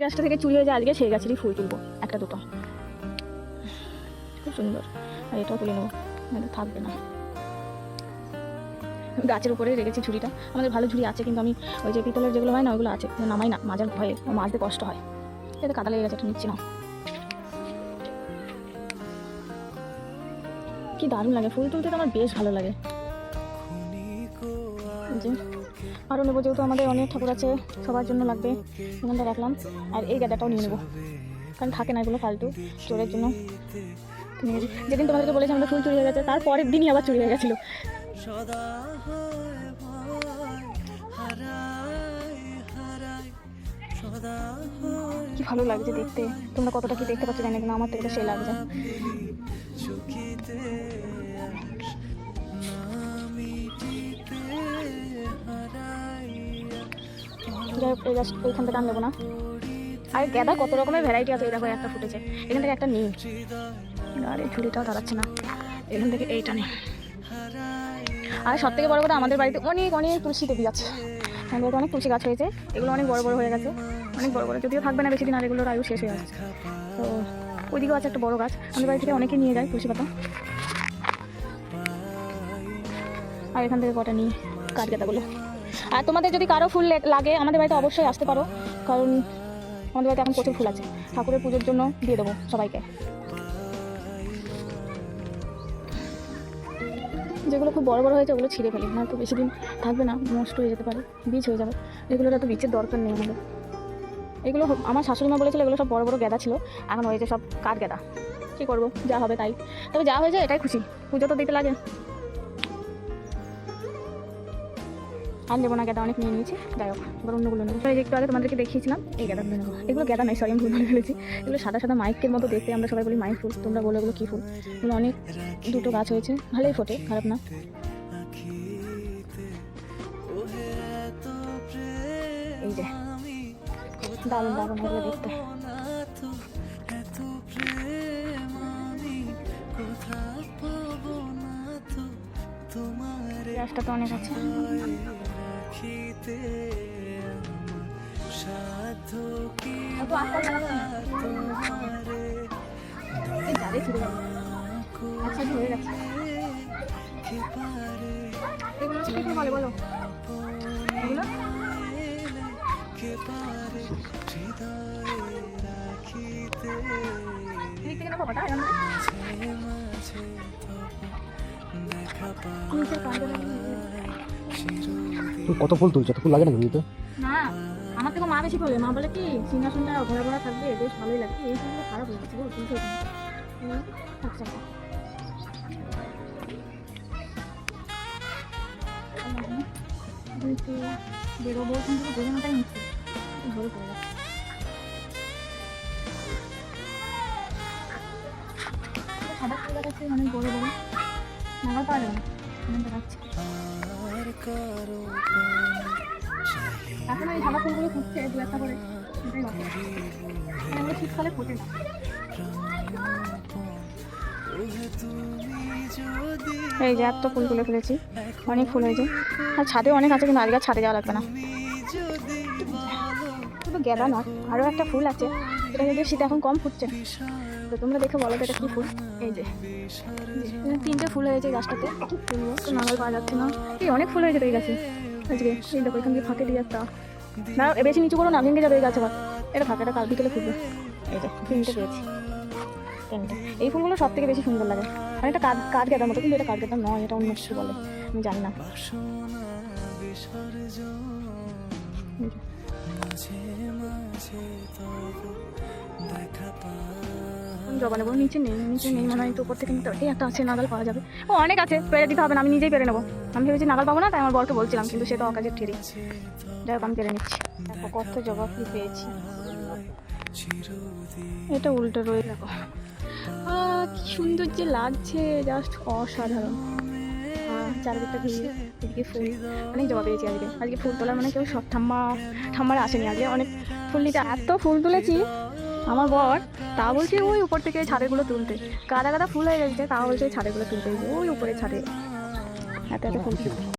গাছটা থেকে চুরি হয়ে যায় আজকে, সেই গাছেরই ফুল তুলবো একটা দুটো, খুব সুন্দর। আর এটাও তুলে নেবো, এটা থাকবে না। গাছের উপরে রেখেছি ঝুড়িটা, আমাদের ভালো ঝুড়ি আছে, কিন্তু আমি ওই যে পিতলের যেগুলো হয় না ওইগুলো আছে, নামাই না, মাজার ভয়ে, মাজতে কষ্ট হয়। এটা কাদা লেগে গেছে, এটা নিচ্ছি না। কি দারুণ লাগে ফুল তুলতে, তো আমার বেশ ভালো লাগে। আরও নেবো, যেহেতু আমাদের অনেক ঠাকুর আছে, সবার জন্য লাগবে, এখানটা রাখলাম। আর এই গাঁদাটাও নিয়ে নেবো, কারণ থাকে না এগুলো ফালতু, চোরের জন্য। যেদিন তোমাদেরকে বলেছি আমাদের ফুল চুরি হয়ে গেছে, তার পরের দিনই আবার চুরি হয়ে গেছিলো। কি ভালো লাগছে দেখতে, তোমরা কতটা কি দেখতে পাচ্ছ জানি না, কিন্তু আমার থেকে সেই লাগছে। যাই হোক, এইখান থেকে আমি নেবো না। আর গাঁদা কত রকমের ভ্যারাইটি আছে, এই দেখো একটা ফুটেছে, এখান থেকে একটা নেই। আর এই ঝুড়িটাও দাঁড়াচ্ছে না, এখান থেকে এইটা নেই। আর সব থেকে বড় কথা, আমাদের বাড়িতে অনেক অনেক তুলসী দেবী আছে, আমাদের বাড়িতে অনেক তুলসী গাছ হয়েছে, এগুলো অনেক বড় বড় হয়ে গেছে, অনেক বড় বড়, যদিও থাকবে না বেশি দিন, আর এগুলোর আয়ু শেষ হয়ে যাচ্ছে। তো ওইদিকেও আছে একটা বড় গাছ, আমাদের বাড়ি থেকে অনেকে নিয়ে যায় তুলসী পাতা। আর এখান থেকে কটা নিই কাঠগাঁদাগুলো। আর তোমাদের যদি কারো ফুল লাগে আমাদের বাড়িতে অবশ্যই আসতে পারো, কারণ আমাদের বাড়িতে এখন প্রচুর ফুল আছে, ঠাকুরের পুজোর জন্য দিয়ে দেবো সবাইকে। যেগুলো খুব বড় বড় হয়েছে ওগুলো ছিঁড়ে ফেলি, না তো বেশি দিন থাকবে না, নষ্ট হয়ে যেতে পারে, বীজ হয়ে যাবে। এগুলোর এত বীজের দরকার নেই আমাদের। এগুলো আমার শাশুড়ি মা বলেছিল এগুলো সব বড় বড় গাঁদা ছিল, এখন হয়েছে সব কাঠ গাঁদা। কী করবো, যা হবে তাই। তবে যা হয়েছে এটাই খুশি, পুজো তো দিতে লাগে। আর নেবো না, গাঁদা অনেক নিয়ে নিয়েছি। যাই হোক, এবার অন্যগুলো নেবো। এই যে একটু আগে তোমাদেরকে দেখিয়েছিলাম, এই গাঁদাগুলো নেবো। এগুলো গাঁদা নয়, সরি আমি ভুল বলে ফেলেছি, এগুলো সাদা সাদা মাইকের মতো দেখতে, আমরা সবাই বলি মাইক ফুল, তোমরা বলো এগুলো কী ফুল। এগুলো অনেক, দুটো গাছ হয়েছে, ভালোই ফোটে, খারাপ না। এই যে দারুণ দারুণ এগুলো দেখতে। গাছটা তো অনেক আছে। আচ্ছা ধরে গেছে, এগুলো কি বলে বলো, এগুলো কত ফুল তুলছো, তো ফুল লাগে না তো? না, আমার থেকে মা বেশি করবে, মা বলে কি সিংহাসনটা ঘোরা ঘোরা থাকবে, বেশ ভালোই লাগবে। এই ফুলগুলো খারাপ হয়ে গেছে, তুলতে বেরোবো, কিন্তু বেরোনোটাই মুশকিল, ধরে পড়ে যাচ্ছে। সাদা ফুল দেখাচ্ছে অনেক বড় বড়, নাগাল পাওয়া যাবে না, দেখাচ্ছে। এখন এই সাদা ফুলগুলো ফুটছে দু একটা করে, সেটাই বাকি, এগুলো শীতকালে ফোটে না। এই যে এত ফুল তুলে ফেলেছি, অনেক ফুল হয়েছে, আর ছাদেও অনেক আছে, কিন্তু আজকে ছাদে যাওয়া লাগবে না। শুধু গাঁদা নয়, আরও একটা ফুল আছে, এটা যদি শীত এখন কম ফুটছে, তো তোমরা দেখে বলো তো এটা কী ফুল। এই যে তিনটে ফুল হয়েছে গাছটাতে, ফুলগুলো তো নাগাল পাওয়া যাচ্ছে না। এই অনেক ফুল হয়েছে তো এই গাছে আজকে। এই দেখো এখান থেকে ফাঁকে দিয়ে একটা, না বেশি নিচু করো না, ভেঙে যাবে এই গাছ আবার। এটা ফাঁকাটা কাল বিকেলে ফুটবে। এই যে তিনটে পেয়েছি, তিনটে। এই ফুলগুলো সব থেকে বেশি সুন্দর লাগে, আর এটা কাঠ গাঁদার মতো, কিন্তু এটা কাঠ গাঁদা নয়, এটা অন্য কিছু বলে, আমি জানি না। জবা নেবো, নিচে নেই, নিচে নেই মনে হয়, তো উপর থেকে নিতে। এই একটা আছে, নাগাল পাওয়া যাবে। ও অনেক আছে, পেরে দিতে হবে না, আমি নিজেই পেরে নেবো। আমি ভেবেছি নাগাল পাবো না, তাই আমার বরকে বলছিলাম, কিন্তু সে তো অকাজের ঠিকই। যাই হোক, আমি পেরে নিচ্ছি। কত জবা ফুল পেয়েছি, এটা উল্টো রয়ে দেখো, কি সুন্দর যে লাগছে, জাস্ট অসাধারণ। চারিদিকটা ঘুরিয়ে এদিকে ফুল, অনেক জবা পেয়েছি আজকে। আজকে ফুল তোলার মানে কেউ সব ঠাম্মারা আসেনি, আজকে অনেক ফুল নিতে। এত ফুল তুলেছি, আমার বর তা বলছে ওই উপর থেকে ছাদেগুলো তুলতে, গাদা গাদা ফুল হয়ে গেছে, তা বলছে ছাদেগুলো তুলতে, ওই উপরে ছাদে এত এত ফুল।